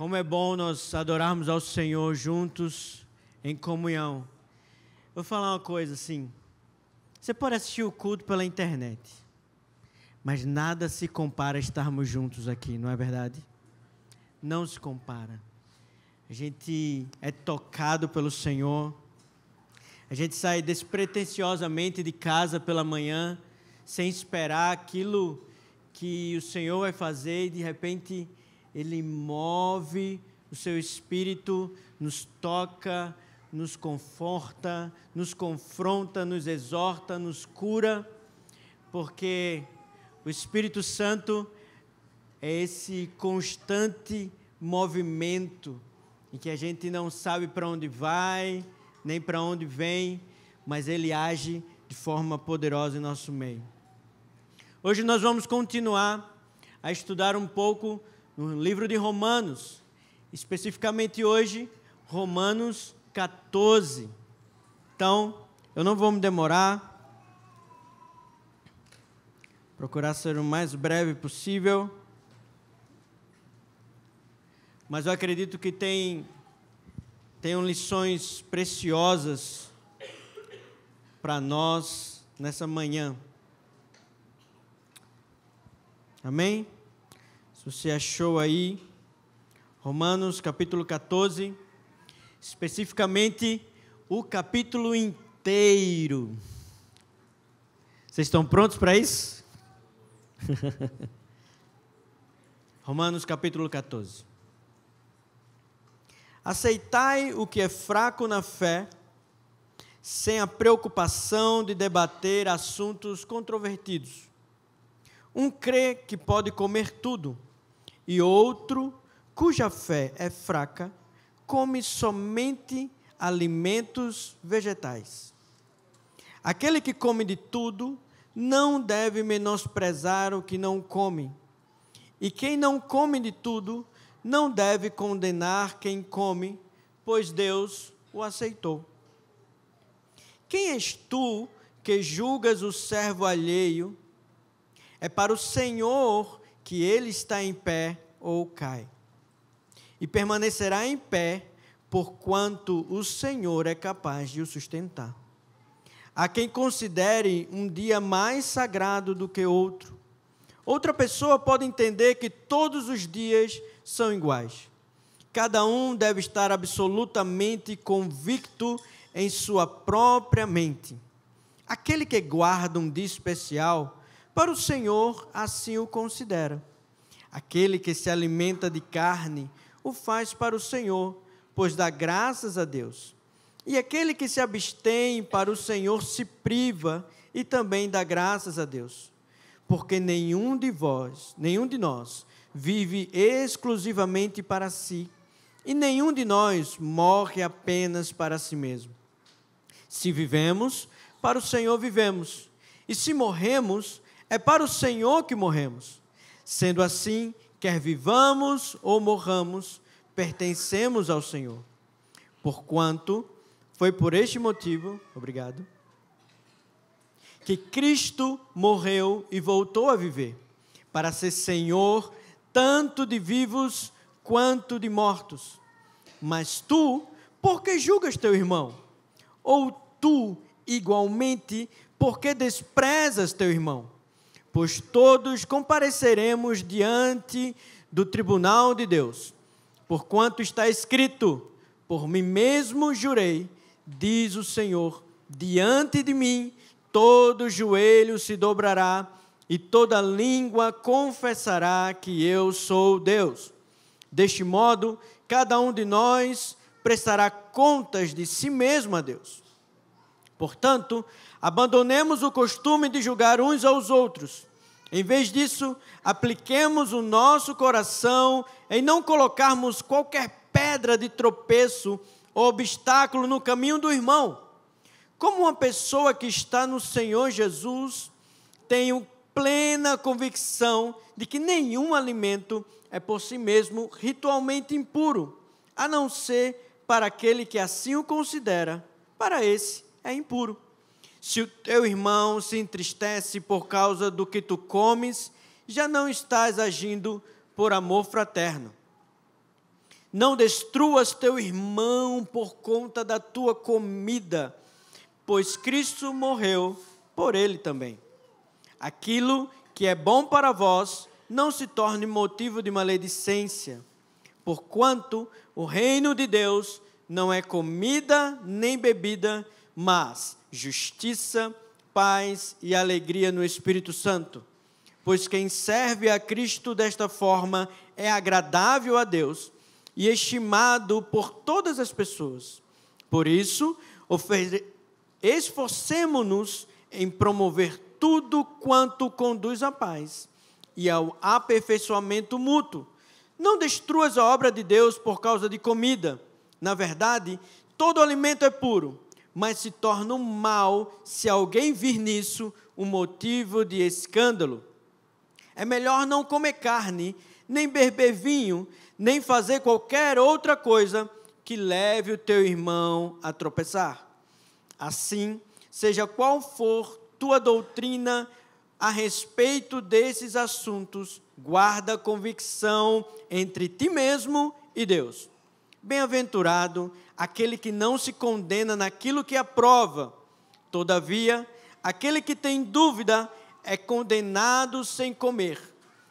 Como é bom nós adorarmos ao Senhor juntos, em comunhão. Vou falar uma coisa assim, você pode assistir o culto pela internet, mas nada se compara a estarmos juntos aqui, não é verdade? Não se compara. A gente é tocado pelo Senhor, a gente sai despretensiosamente de casa pela manhã, sem esperar aquilo que o Senhor vai fazer, e de repente Ele move o seu Espírito, nos toca, nos conforta, nos confronta, nos exorta, nos cura, porque o Espírito Santo é esse constante movimento em que a gente não sabe para onde vai, nem para onde vem, mas Ele age de forma poderosa em nosso meio. Hoje nós vamos continuar a estudar um pouco no livro de Romanos, especificamente hoje, Romanos 14. Então, eu não vou me demorar, procurar ser o mais breve possível, mas eu acredito que tenham lições preciosas para nós nessa manhã. Amém? Se você achou aí, Romanos capítulo 14, especificamente o capítulo inteiro. Vocês estão prontos para isso? Romanos capítulo 14. Aceitai o que é fraco na fé, sem a preocupação de debater assuntos controvertidos. Um crê que pode comer tudo, e outro, cuja fé é fraca, come somente alimentos vegetais. Aquele que come de tudo não deve menosprezar o que não come, e quem não come de tudo não deve condenar quem come, pois Deus o aceitou. Quem és tu que julgas o servo alheio? É para o Senhor que ele está em pé ou cai. E permanecerá em pé, porquanto o Senhor é capaz de o sustentar. Há quem considere um dia mais sagrado do que outro. Outra pessoa pode entender que todos os dias são iguais. Cada um deve estar absolutamente convicto em sua própria mente. Aquele que guarda um dia especial, para o Senhor assim o considera. Aquele que se alimenta de carne, o faz para o Senhor, pois dá graças a Deus. E aquele que se abstém para o Senhor se priva e também dá graças a Deus. Porque nenhum de nós, vive exclusivamente para si, e nenhum de nós morre apenas para si mesmo. Se vivemos, para o Senhor vivemos, e se morremos, é para o Senhor que morremos. Sendo assim, quer vivamos ou morramos, pertencemos ao Senhor. Porquanto, foi por este motivo, que Cristo morreu e voltou a viver, para ser Senhor tanto de vivos quanto de mortos. Mas tu, por que julgas teu irmão? Ou tu, igualmente, por que desprezas teu irmão? Pois todos compareceremos diante do tribunal de Deus. Porquanto está escrito, por mim mesmo jurei, diz o Senhor, diante de mim todo joelho se dobrará e toda língua confessará que eu sou Deus. Deste modo, cada um de nós prestará contas de si mesmo a Deus. Portanto, abandonemos o costume de julgar uns aos outros. Em vez disso, apliquemos o nosso coração em não colocarmos qualquer pedra de tropeço ou obstáculo no caminho do irmão. Como uma pessoa que está no Senhor Jesus, tenho plena convicção de que nenhum alimento é por si mesmo ritualmente impuro, a não ser para aquele que assim o considera, para esse é impuro. Se o teu irmão se entristece por causa do que tu comes, já não estás agindo por amor fraterno. Não destruas teu irmão por conta da tua comida, pois Cristo morreu por ele também. Aquilo que é bom para vós não se torne motivo de maledicência, porquanto o reino de Deus não é comida nem bebida, mas justiça, paz e alegria no Espírito Santo. Pois quem serve a Cristo desta forma é agradável a Deus e estimado por todas as pessoas. Por isso, esforcemo-nos em promover tudo quanto conduz à paz e ao aperfeiçoamento mútuo. Não destruas a obra de Deus por causa de comida. Na verdade, todo alimento é puro, mas se torna um mal se alguém vir nisso um motivo de escândalo. É melhor não comer carne, nem beber vinho, nem fazer qualquer outra coisa que leve o teu irmão a tropeçar. Assim, seja qual for tua doutrina a respeito desses assuntos, guarda a convicção entre ti mesmo e Deus. Bem-aventurado aquele que não se condena naquilo que aprova. Todavia, aquele que tem dúvida é condenado sem comer,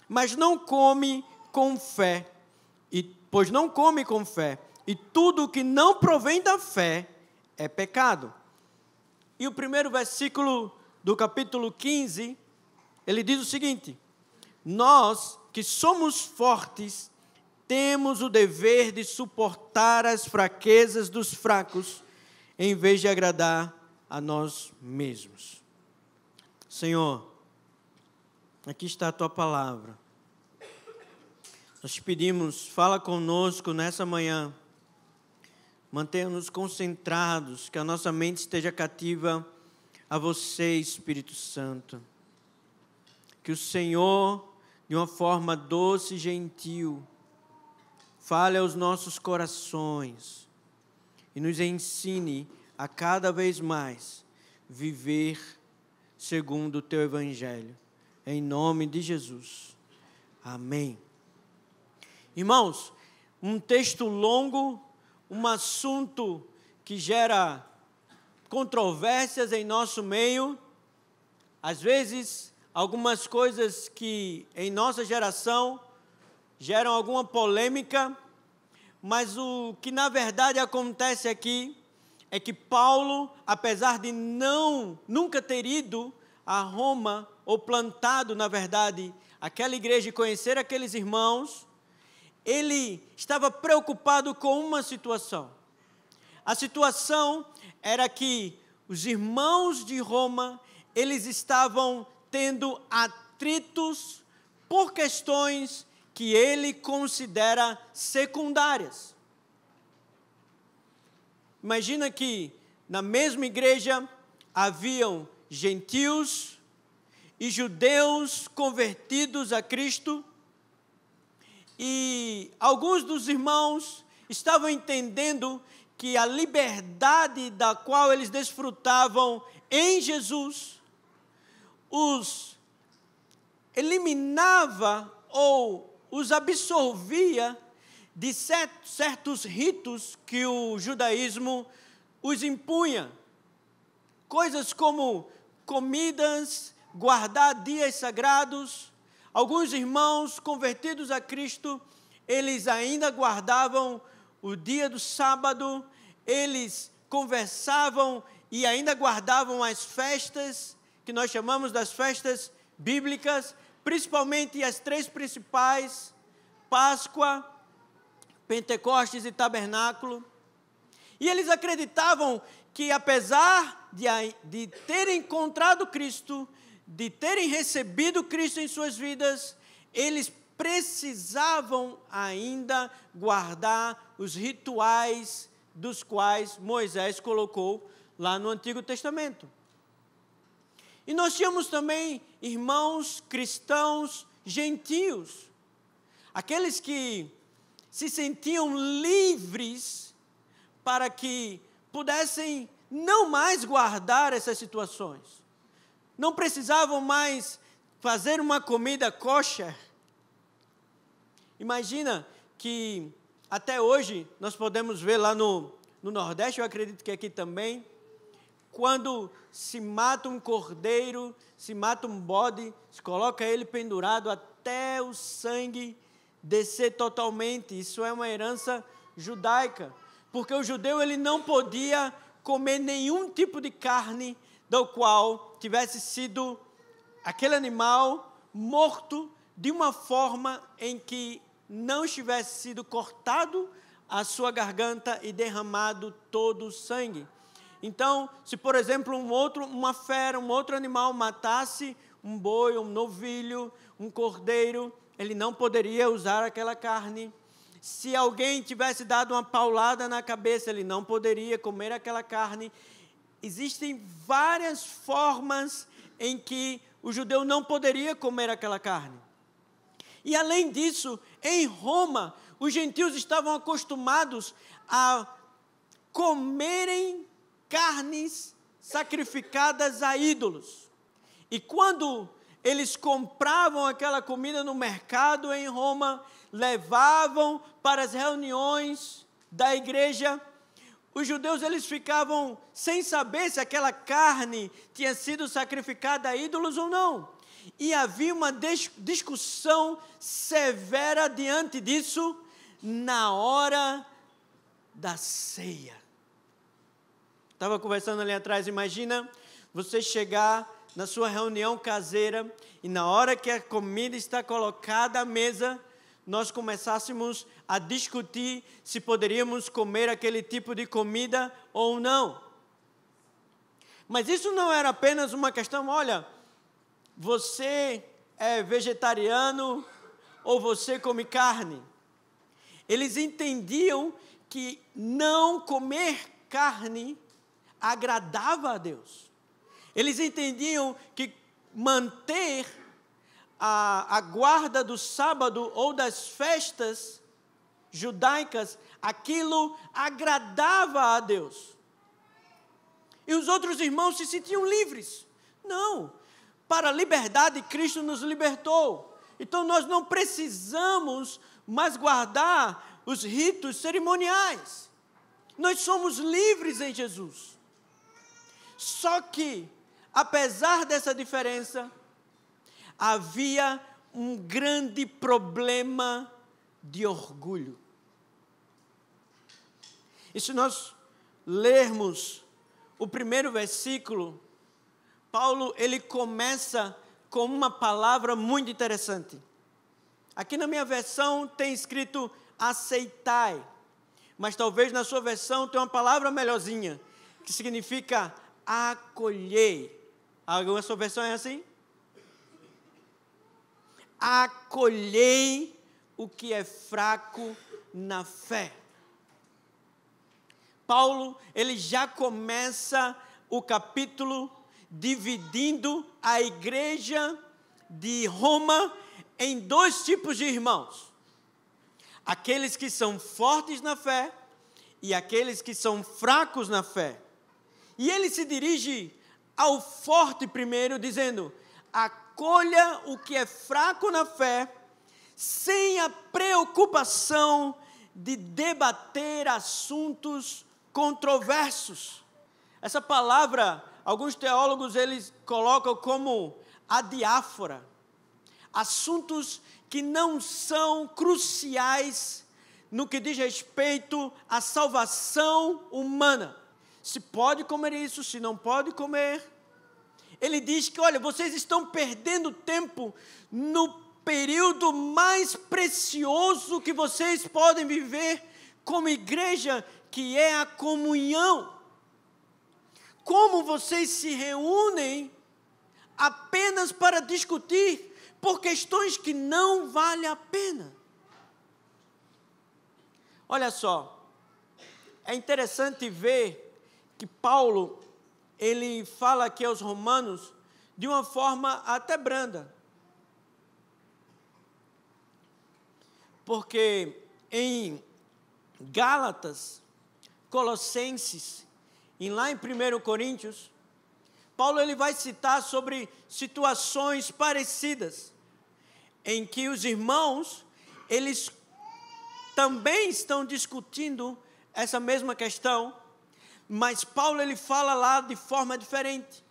mas não come com fé, pois não come com fé, e tudo o que não provém da fé é pecado. E o primeiro versículo do capítulo 15, ele diz o seguinte: nós que somos fortes, temos o dever de suportar as fraquezas dos fracos, em vez de agradar a nós mesmos. Senhor, aqui está a tua palavra. Nós te pedimos, fala conosco nessa manhã. Mantenha-nos concentrados, que a nossa mente esteja cativa a você, Espírito Santo. Que o Senhor, de uma forma doce e gentil, fale aos nossos corações e nos ensine a cada vez mais viver segundo o teu Evangelho. Em nome de Jesus. Amém. Irmãos, um texto longo, um assunto que gera controvérsias em nosso meio. Às vezes, algumas coisas que em nossa geração geram alguma polêmica, mas o que na verdade acontece aqui é que Paulo, apesar de nunca ter ido a Roma, ou plantado, na verdade, aquela igreja e conhecer aqueles irmãos, ele estava preocupado com uma situação. A situação era que os irmãos de Roma, eles estavam tendo atritos por questões que ele considera secundárias. Imagina que na mesma igreja haviam gentios e judeus convertidos a Cristo, e alguns dos irmãos estavam entendendo que a liberdade da qual eles desfrutavam em Jesus os eliminava ou os absolvia de certos ritos que o judaísmo os impunha. Coisas como comidas, guardar dias sagrados. Alguns irmãos convertidos a Cristo, eles ainda guardavam o dia do sábado, eles conversavam e ainda guardavam as festas, que nós chamamos das festas bíblicas, principalmente as três principais: Páscoa, Pentecostes e Tabernáculo. E eles acreditavam que, apesar de terem encontrado Cristo, de terem recebido Cristo em suas vidas, eles precisavam ainda guardar os rituais dos quais Moisés colocou lá no Antigo Testamento. E nós tínhamos também irmãos cristãos gentios, aqueles que se sentiam livres para que pudessem não mais guardar essas situações. Não precisavam mais fazer uma comida kosher. Imagina que até hoje, nós podemos ver lá no Nordeste, eu acredito que aqui também, quando se mata um cordeiro, se mata um bode, se coloca ele pendurado até o sangue descer totalmente. Isso é uma herança judaica, porque o judeu ele não podia comer nenhum tipo de carne do qual tivesse sido aquele animal morto de uma forma em que não tivesse sido cortado a sua garganta e derramado todo o sangue. Então, se por exemplo uma fera, um outro animal matasse um boi, um novilho, um cordeiro, ele não poderia usar aquela carne. Se alguém tivesse dado uma paulada na cabeça, ele não poderia comer aquela carne. Existem várias formas em que o judeu não poderia comer aquela carne. E além disso, em Roma, os gentios estavam acostumados a comerem carnes sacrificadas a ídolos. E quando eles compravam aquela comida no mercado em Roma, levavam para as reuniões da igreja, os judeus eles ficavam sem saber se aquela carne tinha sido sacrificada a ídolos ou não. E havia uma discussão severa diante disso na hora da ceia. Estava conversando ali atrás, imagina você chegar na sua reunião caseira e na hora que a comida está colocada à mesa, nós começássemos a discutir se poderíamos comer aquele tipo de comida ou não. Mas isso não era apenas uma questão, olha, você é vegetariano ou você come carne? Eles entendiam que não comer carne agradava a Deus. Eles entendiam que manter a guarda do sábado ou das festas judaicas, aquilo agradava a Deus. E os outros irmãos se sentiam livres. Não, para a liberdade Cristo nos libertou. Então nós não precisamos mais guardar os ritos cerimoniais. Nós somos livres em Jesus. Só que, apesar dessa diferença, havia um grande problema de orgulho. E se nós lermos o primeiro versículo, Paulo ele começa com uma palavra muito interessante. Aqui na minha versão tem escrito aceitai, mas talvez na sua versão tenha uma palavra melhorzinha, que significa acolhei. A sua versão é assim? Acolhei o que é fraco na fé. Paulo, ele já começa o capítulo dividindo a igreja de Roma em dois tipos de irmãos. Aqueles que são fortes na fé e aqueles que são fracos na fé. E ele se dirige ao forte primeiro, dizendo: acolha o que é fraco na fé, sem a preocupação de debater assuntos controversos. Essa palavra, alguns teólogos eles colocam como adiáfora. Assuntos que não são cruciais no que diz respeito à salvação humana. Se pode comer isso, se não pode comer. Ele diz que, olha, vocês estão perdendo tempo no período mais precioso que vocês podem viver como igreja, que é a comunhão. Como vocês se reúnem apenas para discutir por questões que não valem a pena. Olha só, é interessante ver que Paulo, ele fala aqui aos romanos de uma forma até branda. Porque em Gálatas, Colossenses, e lá em 1 Coríntios, Paulo ele vai citar sobre situações parecidas, em que os irmãos, eles também estão discutindo essa mesma questão, mas Paulo ele fala lá de forma diferente.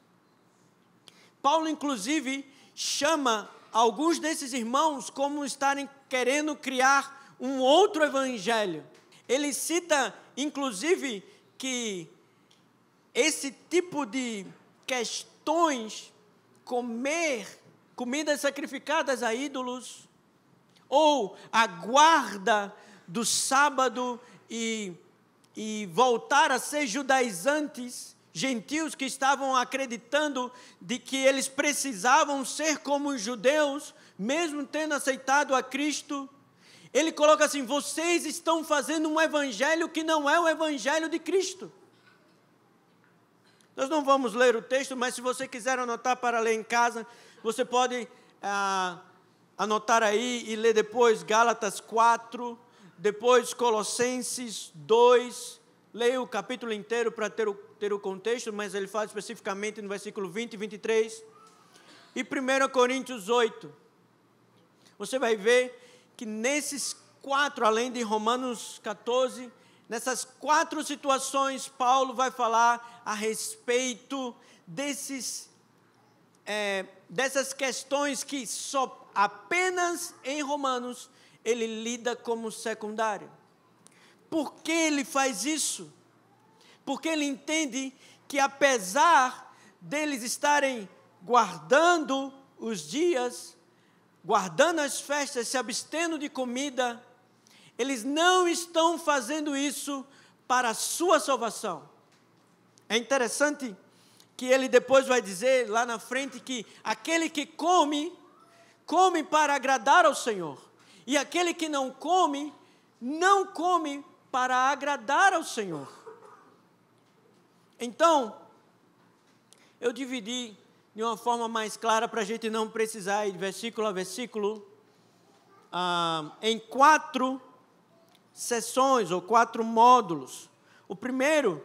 Paulo, inclusive, chama alguns desses irmãos como estarem querendo criar um outro evangelho. Ele cita, inclusive, que esse tipo de questões, comer comidas sacrificadas a ídolos, ou a guarda do sábado e voltar a ser judaizantes, gentios que estavam acreditando de que eles precisavam ser como os judeus, mesmo tendo aceitado a Cristo. Ele coloca assim: vocês estão fazendo um evangelho que não é o evangelho de Cristo. Nós não vamos ler o texto, mas se você quiser anotar para ler em casa, você pode anotar aí e ler depois Gálatas 4, depois Colossenses 2, leia o capítulo inteiro para ter o contexto, mas ele fala especificamente no versículo 20 e 23, e 1 Coríntios 8, você vai ver que nesses 4, além de Romanos 14, nessas 4 situações, Paulo vai falar a respeito dessas questões que só apenas em Romanos ele lida como secundário. Por que ele faz isso? Porque ele entende que apesar deles estarem guardando os dias, guardando as festas, se abstendo de comida, eles não estão fazendo isso para a sua salvação. É interessante que ele depois vai dizer lá na frente que aquele que come para agradar ao Senhor. E aquele que não come para agradar ao Senhor. Então, eu dividi de uma forma mais clara para a gente não precisar ir de versículo a versículo, em 4 sessões ou 4 módulos. O primeiro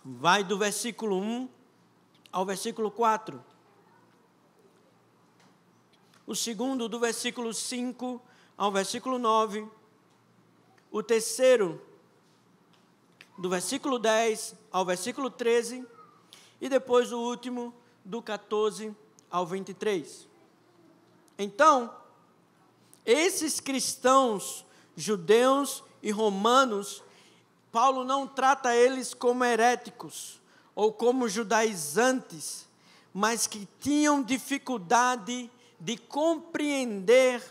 vai do versículo 1 ao versículo 4. O segundo, do versículo 5 ao versículo 9. O terceiro, do versículo 10 ao versículo 13. E depois o último, do 14 ao 23. Então, esses cristãos, judeus e romanos, Paulo não trata eles como heréticos ou como judaizantes, mas que tinham dificuldade de compreender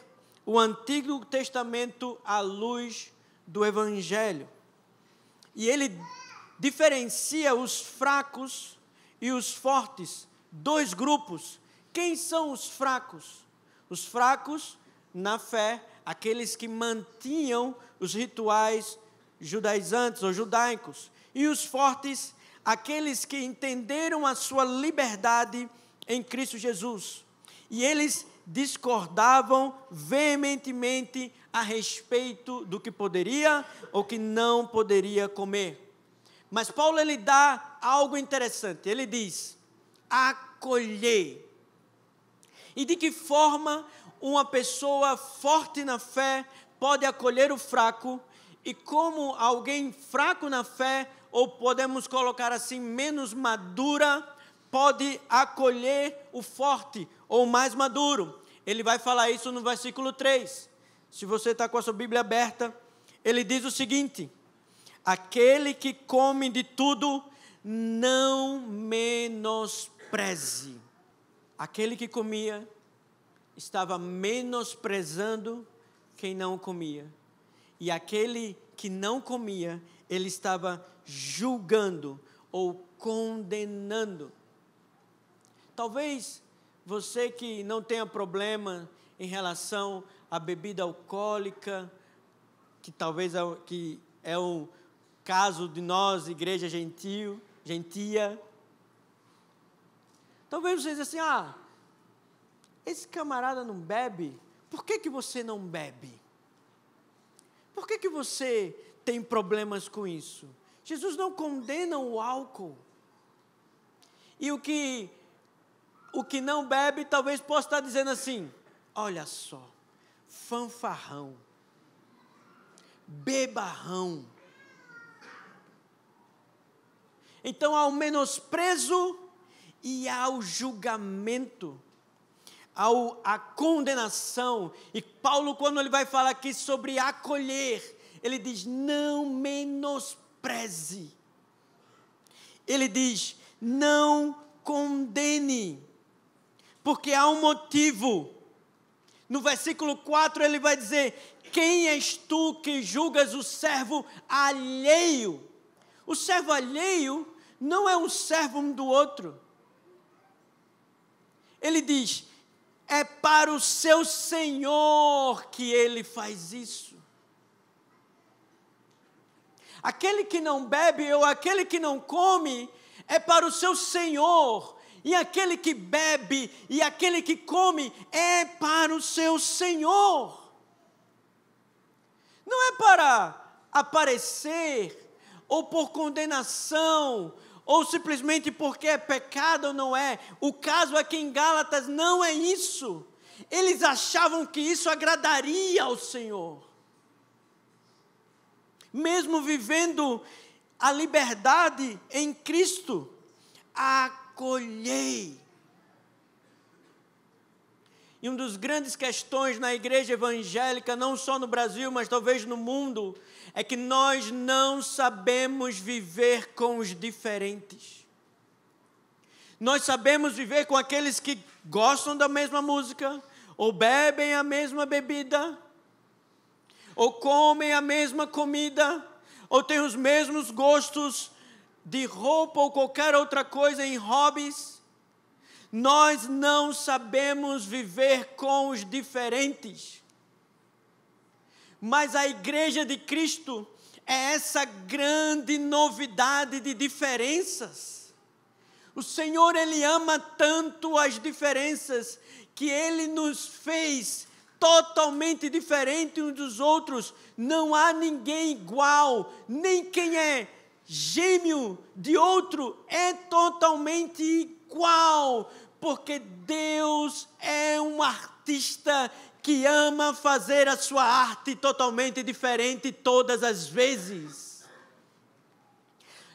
o Antigo Testamento à luz do Evangelho. E ele diferencia os fracos e os fortes, 2 grupos. Quem são os fracos? Os fracos na fé, aqueles que mantinham os rituais judaizantes ou judaicos. E os fortes, aqueles que entenderam a sua liberdade em Cristo Jesus. E eles discordavam veementemente a respeito do que poderia ou que não poderia comer. Mas Paulo ele dá algo interessante. Ele diz: acolher. E de que forma uma pessoa forte na fé pode acolher o fraco? E como alguém fraco na fé, ou podemos colocar assim, menos madura, pode acolher o forte ou mais maduro? Ele vai falar isso no versículo 3. Se você está com a sua Bíblia aberta, ele diz o seguinte: aquele que come de tudo, não menospreze. Aquele que comia estava menosprezando quem não comia. E aquele que não comia, ele estava julgando ou condenando. Talvez você que não tenha problema em relação à bebida alcoólica, que talvez é o caso de nós, igreja gentia. Talvez você diga assim: esse camarada não bebe, por que você não bebe? Por que você tem problemas com isso? Jesus não condena o álcool. E o que não bebe, talvez possa estar dizendo assim: olha só, fanfarrão, bebarrão. Então, ao menosprezo e ao julgamento, à condenação. E Paulo, quando ele vai falar aqui sobre acolher, ele diz: não menospreze. Ele diz: não condene, porque há um motivo. No versículo 4 ele vai dizer: quem és tu que julgas o servo alheio? O servo alheio não é um servo um do outro. Ele diz: é para o seu Senhor que ele faz isso. Aquele que não bebe ou aquele que não come é para o seu Senhor. E aquele que bebe e aquele que come é para o seu Senhor. Não é para aparecer, ou por condenação, ou simplesmente porque é pecado ou não é. O caso aqui em Gálatas não é isso. Eles achavam que isso agradaria ao Senhor. Mesmo vivendo a liberdade em Cristo, acolhei. E uma das grandes questões na igreja evangélica, não só no Brasil, mas talvez no mundo, é que nós não sabemos viver com os diferentes. Nós sabemos viver com aqueles que gostam da mesma música, ou bebem a mesma bebida, ou comem a mesma comida, ou têm os mesmos gostos de roupa ou qualquer outra coisa em hobbies. Nós não sabemos viver com os diferentes. Mas a igreja de Cristo é essa grande novidade de diferenças. O Senhor, Ele ama tanto as diferenças, que Ele nos fez totalmente diferente uns dos outros. Não há ninguém igual, nem quem é gêmeo de outro é totalmente igual, porque Deus é um artista que ama fazer a sua arte totalmente diferente todas as vezes.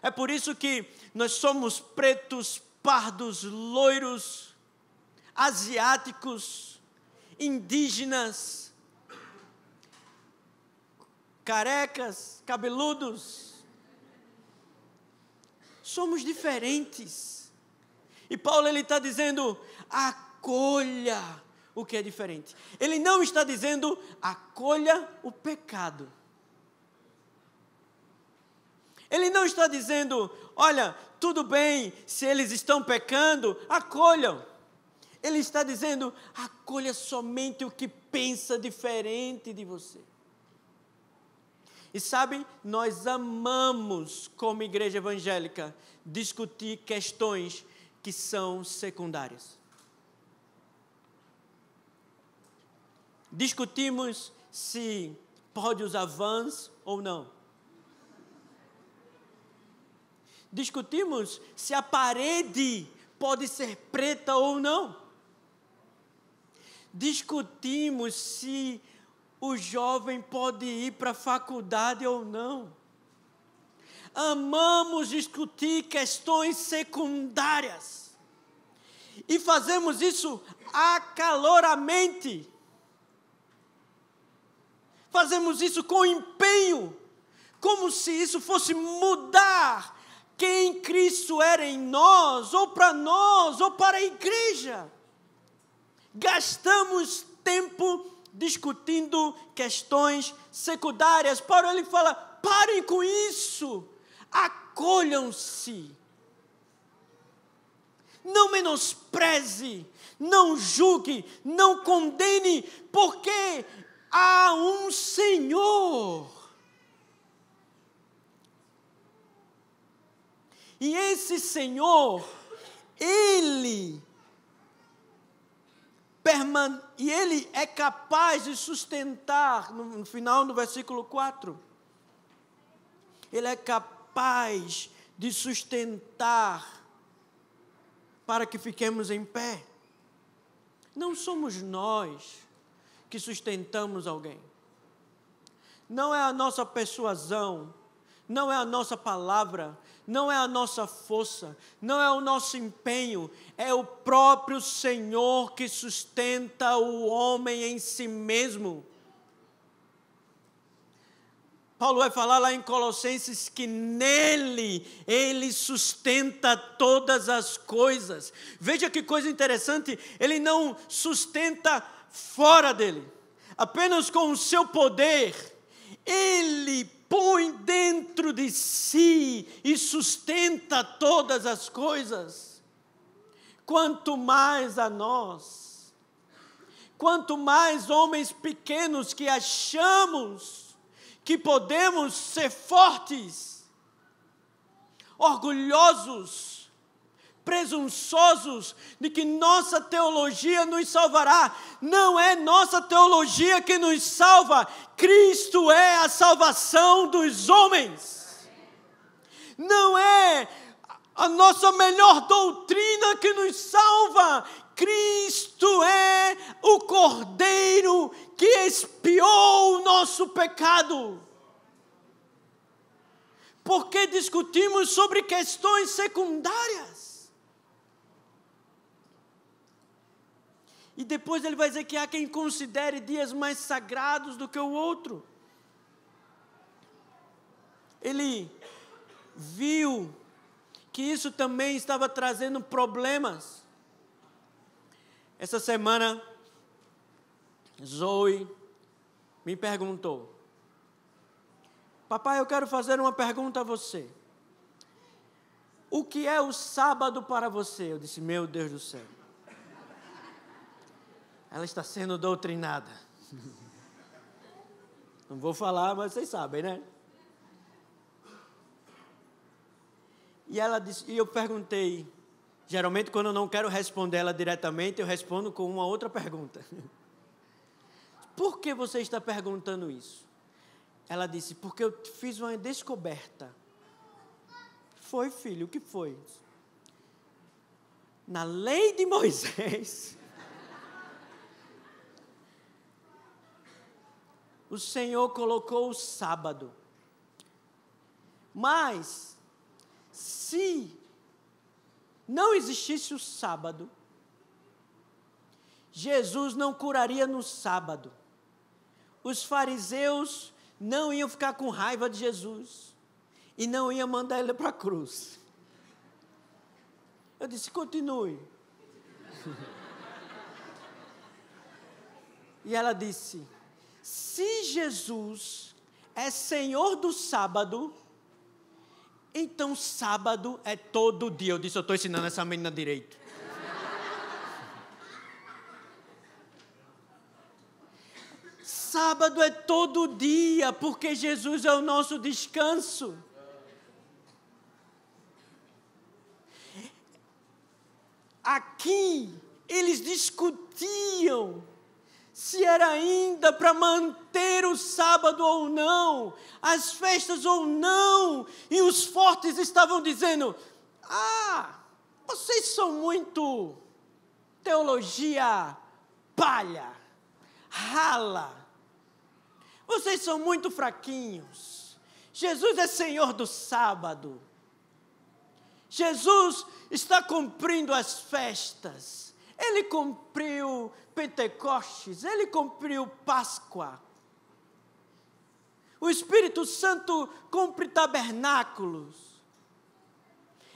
É por isso que nós somos pretos, pardos, loiros, asiáticos, indígenas, carecas, cabeludos. Somos diferentes. E Paulo está dizendo: acolha o que é diferente. Ele não está dizendo: acolha o pecado. Ele não está dizendo: olha, tudo bem, se eles estão pecando, acolham. Ele está dizendo: acolha somente o que pensa diferente de você. E sabe, nós amamos, como igreja evangélica, discutir questões que são secundárias. Discutimos se pode usar Vans ou não. Discutimos se a parede pode ser preta ou não. Discutimos se o jovem pode ir para a faculdade ou não. Amamos discutir questões secundárias. E fazemos isso acaloramente. Fazemos isso com empenho, como se isso fosse mudar quem Cristo era em nós, ou para a igreja. Gastamos tempo discutindo questões secundárias. Paulo, ele fala: parem com isso, acolham-se. Não menospreze, não julgue, não condene, porque há um Senhor. E esse Senhor, Ele é capaz de sustentar, no final do versículo 4, Ele é capaz de sustentar para que fiquemos em pé. Não somos nós que sustentamos alguém. Não é a nossa persuasão, não é a nossa palavra, não é a nossa força, não é o nosso empenho, é o próprio Senhor que sustenta o homem em si mesmo. Paulo vai falar lá em Colossenses que nele ele sustenta todas as coisas. Veja que coisa interessante, ele não sustenta fora dele, apenas com o seu poder, ele põe dentro de si e sustenta todas as coisas. Quanto mais a nós, quanto mais homens pequenos que achamos que podemos ser fortes, orgulhosos, presunçosos de que nossa teologia nos salvará. Não é nossa teologia que nos salva, Cristo é a salvação dos homens. Não é a nossa melhor doutrina que nos salva, Cristo é o Cordeiro que expiou o nosso pecado. Porque discutimos sobre questões secundárias. E depois ele vai dizer que há quem considere dias mais sagrados do que o outro. Ele viu que isso também estava trazendo problemas. Essa semana, Zoe me perguntou: papai, eu quero fazer uma pergunta a você. O que é o sábado para você? Eu disse, meu Deus do céu. Ela está sendo doutrinada. Não vou falar, mas vocês sabem, né? E ela disse, e eu perguntei, geralmente quando eu não quero responder ela diretamente, eu respondo com uma outra pergunta. Por que você está perguntando isso? Ela disse, porque eu fiz uma descoberta. Foi, filho, o que foi? Na lei de Moisés, o Senhor colocou o sábado. Mas, se não existisse o sábado, Jesus não curaria no sábado. Os fariseus não iam ficar com raiva de Jesus e não iam mandar ele para a cruz. Eu disse, continue. E ela disse, se Jesus é Senhor do sábado, então sábado é todo dia. Eu disse, eu estou ensinando essa menina direito. Sábado é todo dia, porque Jesus é o nosso descanso. Aqui, eles discutiam se era ainda para manter o sábado ou não, as festas ou não, e os fortes estavam dizendo, vocês são muito teologia palha, rala, vocês são muito fraquinhos, Jesus é Senhor do sábado, Jesus está cumprindo as festas, Ele cumpriu Pentecostes, Ele cumpriu Páscoa. O Espírito Santo cumpre tabernáculos.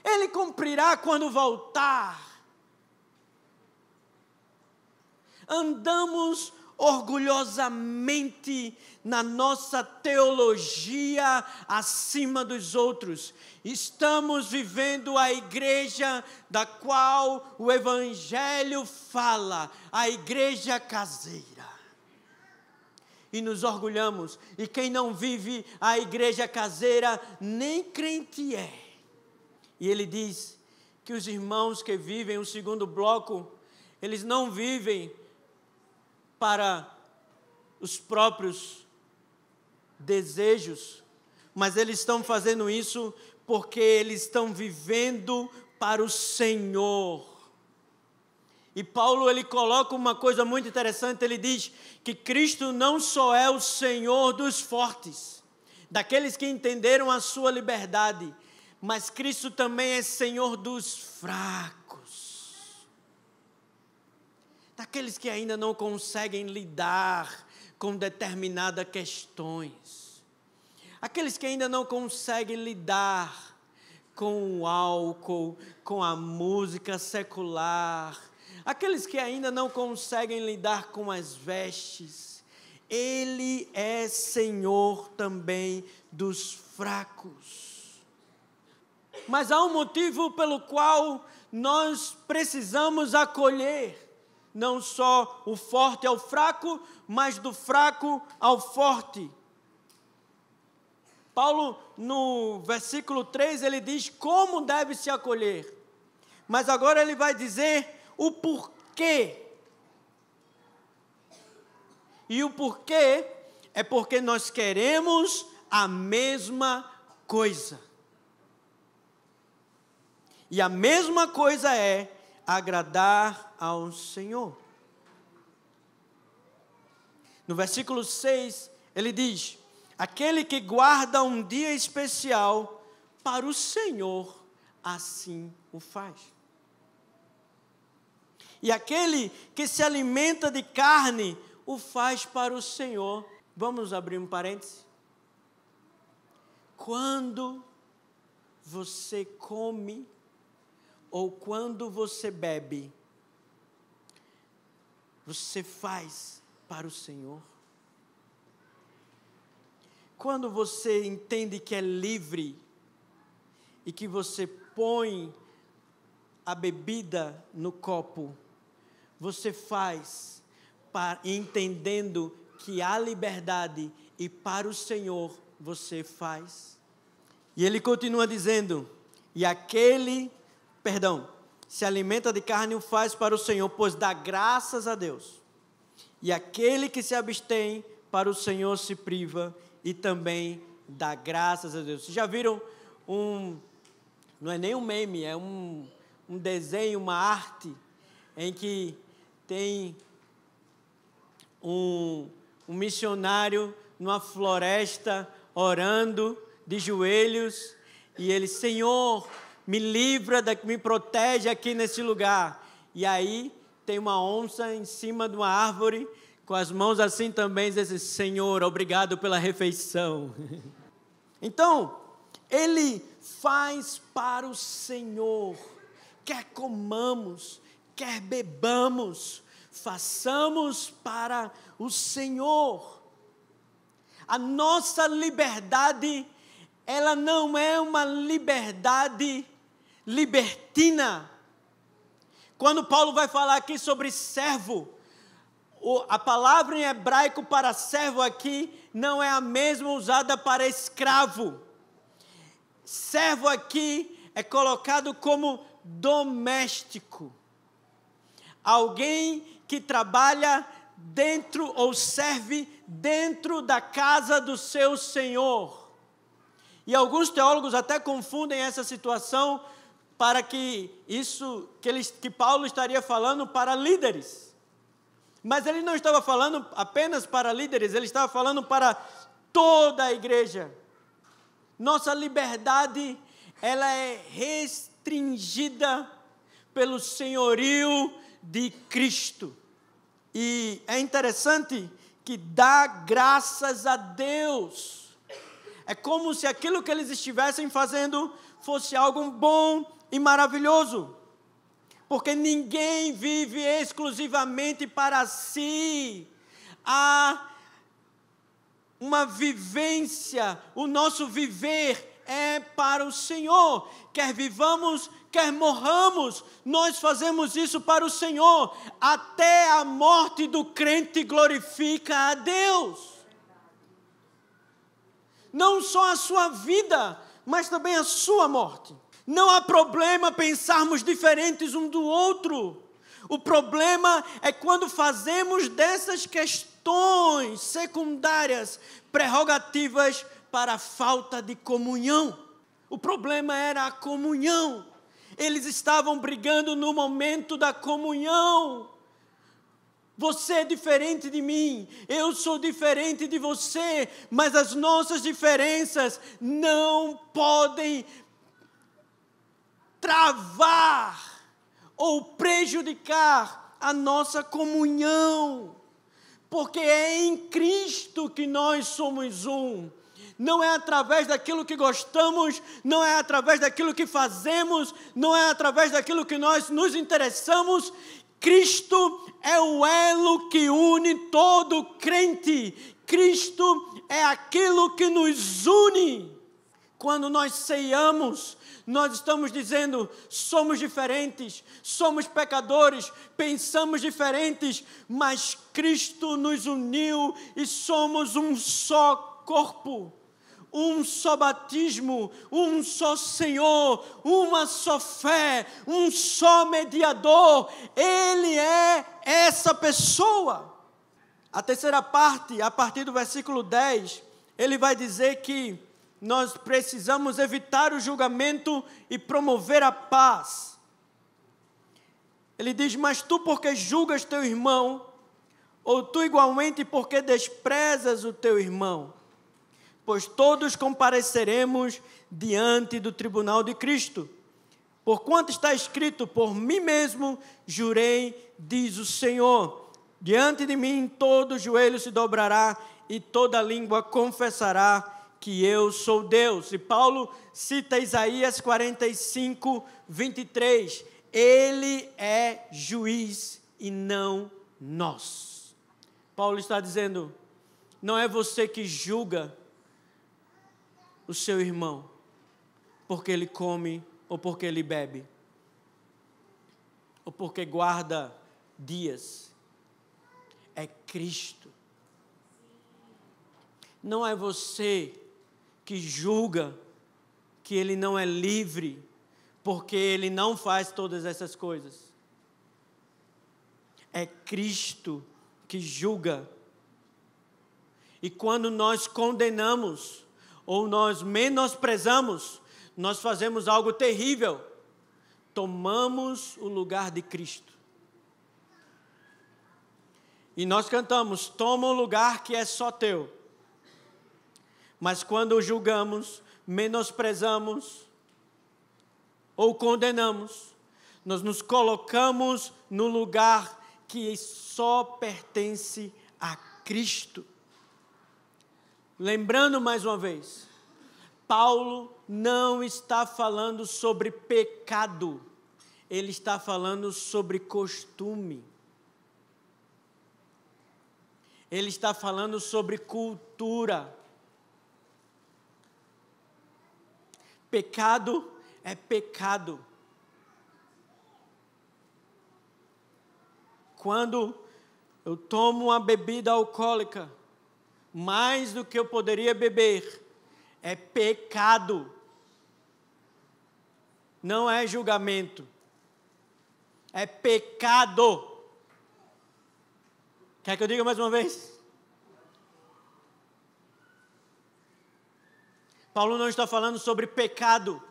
Ele cumprirá quando voltar. Andamos orgulhosamente na nossa teologia acima dos outros. Estamos vivendo a igreja da qual o Evangelho fala, a igreja caseira. E nos orgulhamos. E quem não vive a igreja caseira, nem crente é. E ele diz que os irmãos que vivem o segundo bloco, eles não vivem para os próprios desejos, mas eles estão fazendo isso porque eles estão vivendo para o Senhor. E Paulo, ele coloca uma coisa muito interessante, ele diz que Cristo não só é o Senhor dos fortes, daqueles que entenderam a sua liberdade, mas Cristo também é Senhor dos fracos, daqueles que ainda não conseguem lidar com determinadas questões, aqueles que ainda não conseguem lidar com o álcool, com a música secular, aqueles que ainda não conseguem lidar com as vestes. Ele é Senhor também dos fracos. Mas há um motivo pelo qual nós precisamos acolher não só o forte ao fraco, mas do fraco ao forte. Paulo, no versículo 3, ele diz como deve se acolher. Mas agora ele vai dizer o porquê. E o porquê é porque nós queremos a mesma coisa. E a mesma coisa é agradar ao Senhor. No versículo 6, ele diz: aquele que guarda um dia especial para o Senhor, assim o faz. E aquele que se alimenta de carne, o faz para o Senhor. Vamos abrir um parêntese. Quando você come ou quando você bebe, você faz para o Senhor? Quando você entende que é livre e que você põe a bebida no copo, você faz entendendo que há liberdade e para o Senhor você faz. E ele continua dizendo: e aquele, se alimenta de carne o faz para o Senhor, pois dá graças a Deus. E aquele que se abstém para o Senhor se priva e também dá graças a Deus. Vocês já viram não é nem um meme, é um desenho, uma arte, em que tem um missionário numa floresta orando de joelhos e ele: Senhor, me livra, me protege aqui nesse lugar. E aí tem uma onça em cima de uma árvore, com as mãos assim também, diz assim: Senhor, obrigado pela refeição. Então, ele faz para o Senhor. Quer comamos, quer bebamos, façamos para o Senhor. A nossa liberdade, ela não é uma liberdade libertina. Quando Paulo vai falar aqui sobre servo, a palavra em hebraico para servo aqui não é a mesma usada para escravo. Servo aqui é colocado como doméstico. Alguém que trabalha dentro ou serve dentro da casa do seu senhor. E alguns teólogos até confundem essa situação para que isso que Paulo estaria falando para líderes. Mas ele não estava falando apenas para líderes, ele estava falando para toda a igreja. Nossa liberdade, ela é restringida pelo senhorio de Cristo. E é interessante que dá graças a Deus. É como se aquilo que eles estivessem fazendo fosse algo bom e maravilhoso. Porque ninguém vive exclusivamente para si. Há uma vivência, o nosso viver é para o Senhor. Quer vivamos, quer morramos, nós fazemos isso para o Senhor. Até a morte do crente glorifica a Deus. Não só a sua vida, mas também a sua morte. Não há problema pensarmos diferentes um do outro. O problema é quando fazemos dessas questões secundárias prerrogativas para a falta de comunhão. O problema era a comunhão. eles estavam brigando no momento da comunhão. Você é diferente de mim, eu sou diferente de você, mas as nossas diferenças não podem travar ou prejudicar a nossa comunhão, porque é em Cristo que nós somos um. Não é através daquilo que gostamos, não é através daquilo que fazemos, não é através daquilo que nós nos interessamos. Cristo é o elo que une todo crente. Cristo é aquilo que nos une. Quando nós ceiamos, nós estamos dizendo, somos diferentes, somos pecadores, pensamos diferentes, mas Cristo nos uniu e somos um só corpo, um só batismo, um só Senhor, uma só fé, um só mediador. Ele é essa pessoa. A terceira parte, a partir do versículo 10, ele vai dizer que nós precisamos evitar o julgamento e promover a paz. Ele diz, mas tu porque julgas teu irmão, ou tu igualmente porque desprezas o teu irmão? Pois todos compareceremos diante do tribunal de Cristo. Porquanto está escrito, por mim mesmo jurei, diz o Senhor, diante de mim todo joelho se dobrará e toda língua confessará que eu sou Deus. E Paulo cita Isaías 45, 23. Ele é juiz e não nós. Paulo está dizendo, não é você que julga o seu irmão, porque ele come ou porque ele bebe, ou porque guarda dias. É Cristo. Não é você que julga que ele não é livre, porque ele não faz todas essas coisas. É Cristo que julga. E quando nós condenamos, ou nós menosprezamos, nós fazemos algo terrível. Tomamos o lugar de Cristo. E nós cantamos, toma o lugar que é só teu. Mas quando julgamos, menosprezamos ou condenamos, nós nos colocamos no lugar que só pertence a Cristo. Lembrando mais uma vez, Paulo não está falando sobre pecado, ele está falando sobre costume. Ele está falando sobre cultura. Pecado é pecado. Quando eu tomo uma bebida alcoólica, mais do que eu poderia beber, é pecado. Não é julgamento. É pecado. Quer que eu diga mais uma vez? Paulo não está falando sobre pecado.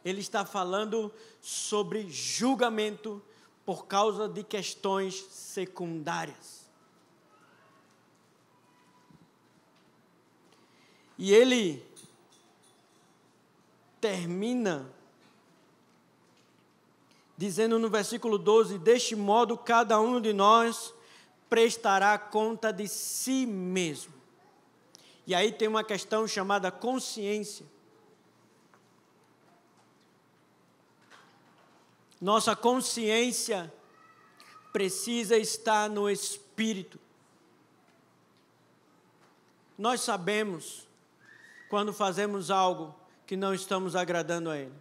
Ele está falando sobre julgamento por causa de questões secundárias. E ele termina dizendo no versículo 12, deste modo cada um de nós prestará conta de si mesmo. E aí tem uma questão chamada consciência. Nossa consciência precisa estar no Espírito. Nós sabemos quando fazemos algo que não estamos agradando a Ele.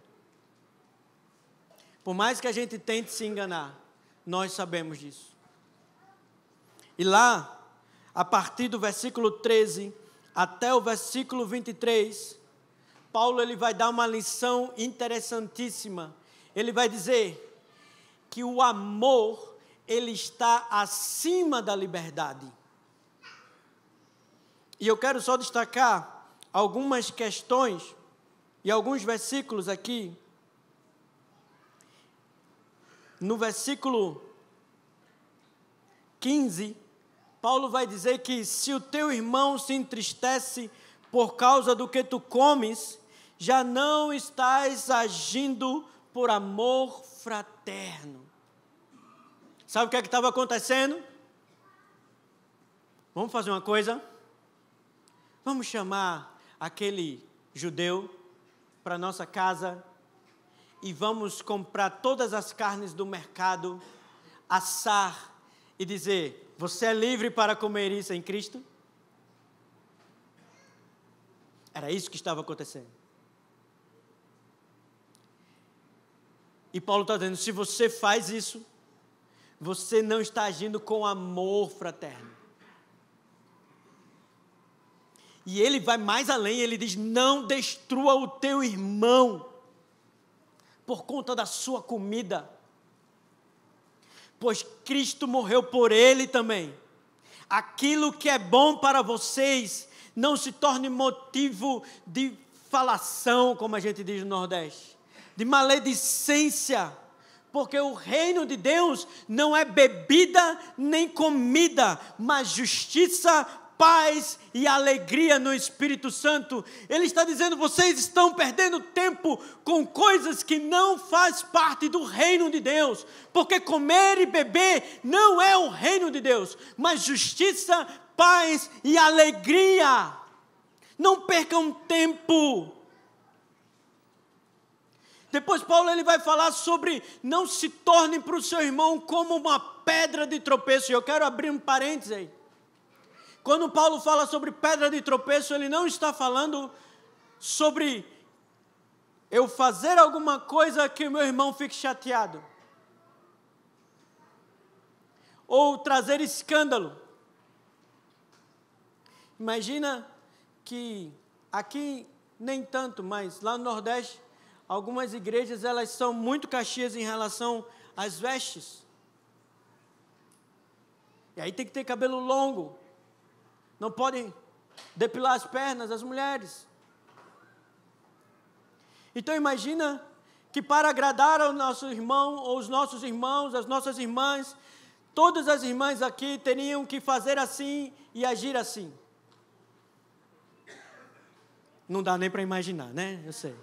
Por mais que a gente tente se enganar, nós sabemos disso. E lá, a partir do versículo 13 até o versículo 23, Paulo ele vai dar uma lição interessantíssima. Ele vai dizer que o amor ele está acima da liberdade. E eu quero só destacar algumas questões e alguns versículos aqui no versículo 15, Paulo vai dizer que se o teu irmão se entristece por causa do que tu comes, já não estás agindo por amor fraterno. Sabe o que estava acontecendo? Vamos fazer uma coisa? Vamos chamar aquele judeu para nossa casa e vamos comprar todas as carnes do mercado, assar e dizer: você é livre para comer isso em Cristo? Era isso que estava acontecendo. E Paulo está dizendo: se você faz isso, você não está agindo com amor fraterno. E ele vai mais além, ele diz: não destrua o teu irmão por conta da sua comida, pois Cristo morreu por ele também. Aquilo que é bom para vocês não se torne motivo de falação, como a gente diz no Nordeste, de maledicência, porque o reino de Deus não é bebida nem comida, mas justiça, paz e alegria no Espírito Santo. Ele está dizendo: vocês estão perdendo tempo com coisas que não faz parte do reino de Deus, porque comer e beber não é o reino de Deus, mas justiça, paz e alegria. Não percam tempo. Depois Paulo ele vai falar sobre não se torne para o seu irmão como uma pedra de tropeço. E eu quero abrir um parênteses aí. Quando Paulo fala sobre pedra de tropeço, ele não está falando sobre eu fazer alguma coisa que o meu irmão fique chateado, ou trazer escândalo. Imagina que aqui nem tanto, mas lá no Nordeste, algumas igrejas elas são muito caxias em relação às vestes. E aí tem que ter cabelo longo. Não podem depilar as pernas, as mulheres. Então imagina que para agradar ao nosso irmão, ou os nossos irmãos, as nossas irmãs, todas as irmãs aqui teriam que fazer assim e agir assim. Não dá nem para imaginar, né? Eu sei.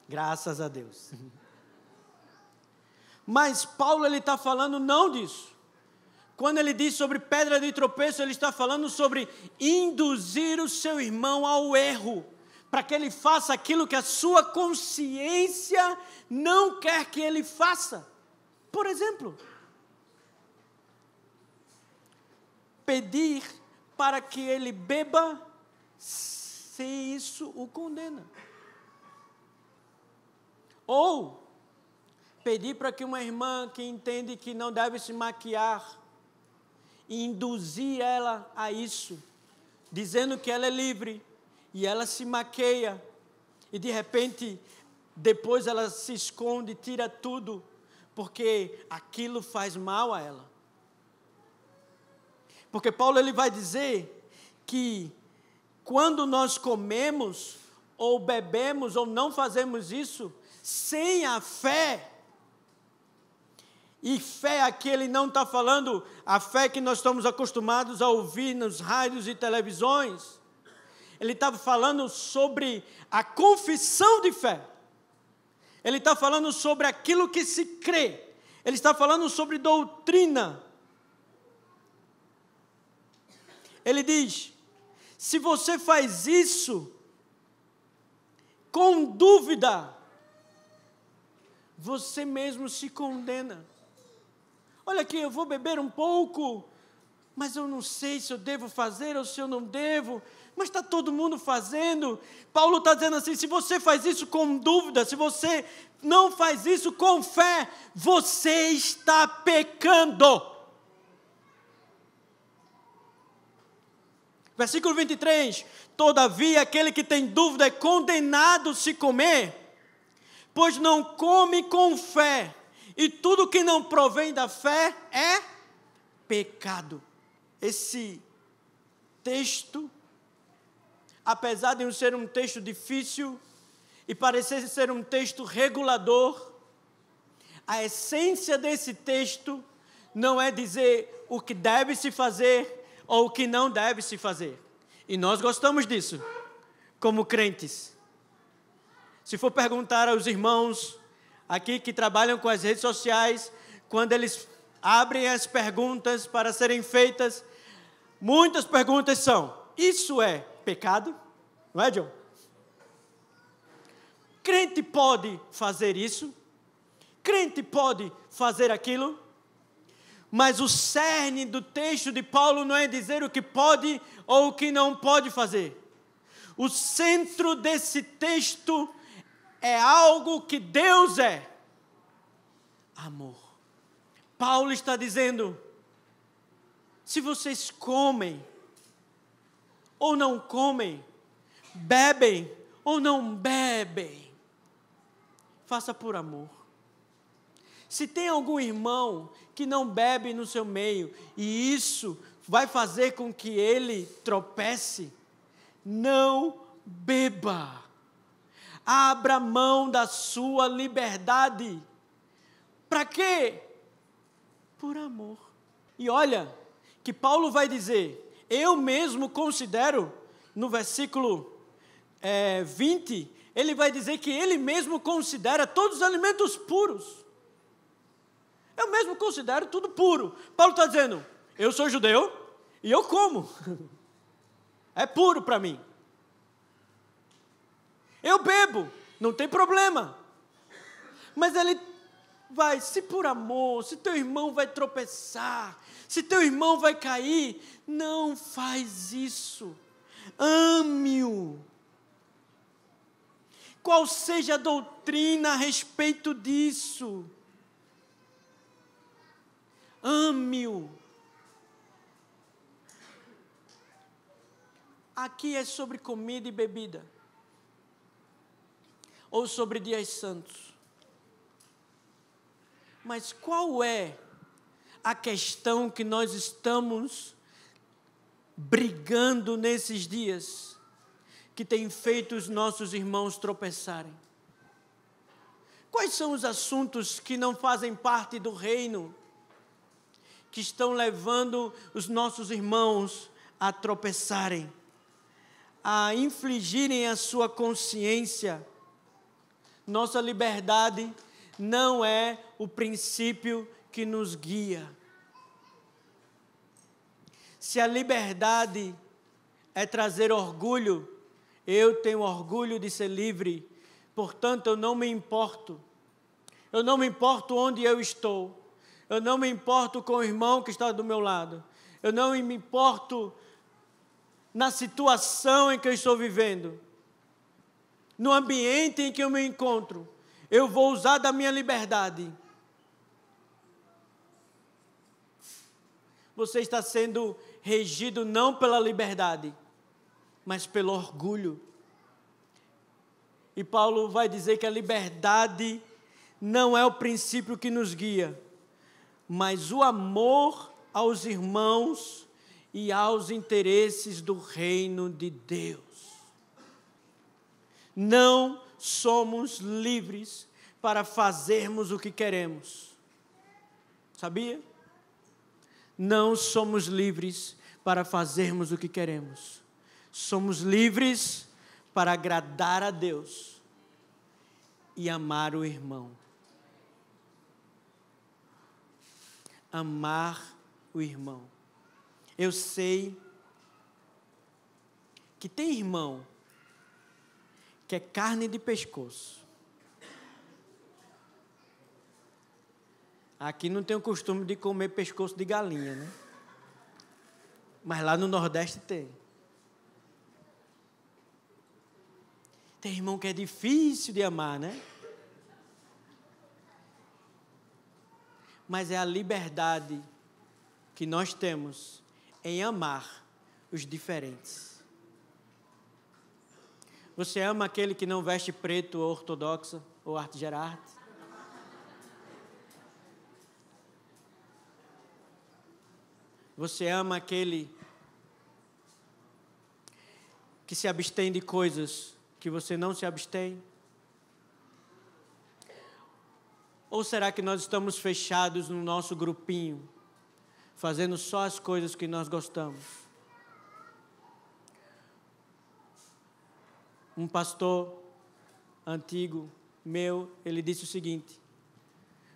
Graças a Deus. Mas Paulo ele está falando não disso. Quando ele diz sobre pedra de tropeço, ele está falando sobre induzir o seu irmão ao erro, para que ele faça aquilo que a sua consciência não quer que ele faça. Por exemplo, pedir para que ele beba, se isso o condena. Ou pedir para que uma irmã que entende que não deve se maquiar, e induzir ela a isso, dizendo que ela é livre, e ela se maqueia, e de repente, depois ela se esconde, tira tudo, porque aquilo faz mal a ela. Porque Paulo ele vai dizer que quando nós comemos, ou bebemos, ou não fazemos isso, sem a fé, e fé aqui ele não está falando a fé que nós estamos acostumados a ouvir nos rádios e televisões. Ele estava falando sobre a confissão de fé. Ele está falando sobre aquilo que se crê. Ele está falando sobre doutrina. Ele diz: se você faz isso com dúvida, você mesmo se condena. Olha aqui, eu vou beber um pouco, mas eu não sei se eu devo fazer ou se eu não devo, mas está todo mundo fazendo. Paulo está dizendo assim: se você faz isso com dúvida, se você não faz isso com fé, você está pecando. Versículo 23, todavia aquele que tem dúvida é condenado se comer, pois não come com fé. E tudo que não provém da fé é pecado. Esse texto, apesar de ser um texto difícil, e parecer ser um texto regulador, a essência desse texto não é dizer o que deve se fazer ou o que não deve se fazer. E nós gostamos disso, como crentes. Se for perguntar aos irmãos aqui que trabalham com as redes sociais, quando eles abrem as perguntas para serem feitas, muitas perguntas são: isso é pecado? Não é, John? Crente pode fazer isso? Crente pode fazer aquilo? Mas o cerne do texto de Paulo não é dizer o que pode ou o que não pode fazer. O centro desse texto é algo que Deus é: amor. Paulo está dizendo: se vocês comem ou não comem, bebem ou não bebem, faça por amor. Se tem algum irmão que não bebe no seu meio e isso vai fazer com que ele tropece, não beba. Abra mão da sua liberdade. Para quê? Por amor. E olha, que Paulo vai dizer, eu mesmo considero, no versículo 20, ele vai dizer que ele mesmo considera todos os alimentos puros. Eu mesmo considero tudo puro. Paulo está dizendo, eu sou judeu e eu como. É puro para mim. Eu bebo, não tem problema. Mas ele vai, se por amor, se teu irmão vai tropeçar, se teu irmão vai cair, não faz isso. Ame-o. Qual seja a doutrina a respeito disso? Ame-o. Aqui é sobre comida e bebida, ou sobre dias santos. Mas qual é a questão que nós estamos brigando nesses dias, que tem feito os nossos irmãos tropeçarem? Quais são os assuntos que não fazem parte do reino, que estão levando os nossos irmãos a tropeçarem, a infligirem a sua consciência? Nossa liberdade não é o princípio que nos guia. Se a liberdade é trazer orgulho, eu tenho orgulho de ser livre, portanto eu não me importo. Eu não me importo onde eu estou. Eu não me importo com o irmão que está do meu lado. Eu não me importo na situação em que eu estou vivendo. No ambiente em que eu me encontro, eu vou usar da minha liberdade. Você está sendo regido não pela liberdade, mas pelo orgulho. E Paulo vai dizer que a liberdade não é o princípio que nos guia, mas o amor aos irmãos e aos interesses do reino de Deus. Não somos livres para fazermos o que queremos. Sabia? Não somos livres para fazermos o que queremos. Somos livres para agradar a Deus e amar o irmão. Amar o irmão. Eu sei que tem irmão que é carne de pescoço. Aqui não tem o costume de comer pescoço de galinha, né? Mas lá no Nordeste tem. Tem irmão que é difícil de amar, né? Mas é a liberdade que nós temos em amar os diferentes. Você ama aquele que não veste preto ou ortodoxo ou arte gerarte? Você ama aquele que se abstém de coisas que você não se abstém? Ou será que nós estamos fechados no nosso grupinho, fazendo só as coisas que nós gostamos? Um pastor antigo meu, ele disse o seguinte: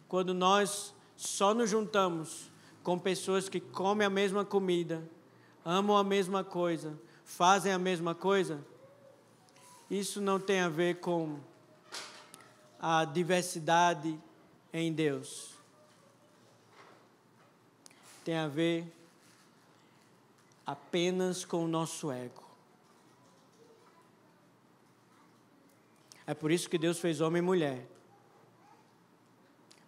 quando nós só nos juntamos com pessoas que comem a mesma comida, amam a mesma coisa, fazem a mesma coisa, isso não tem a ver com a diversidade em Deus. Tem a ver apenas com o nosso ego. É por isso que Deus fez homem e mulher.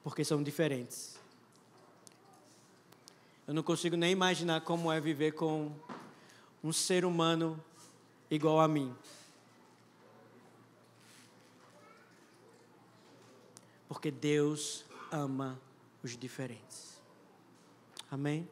Porque são diferentes. Eu não consigo nem imaginar como é viver com um ser humano igual a mim. Porque Deus ama os diferentes. Amém?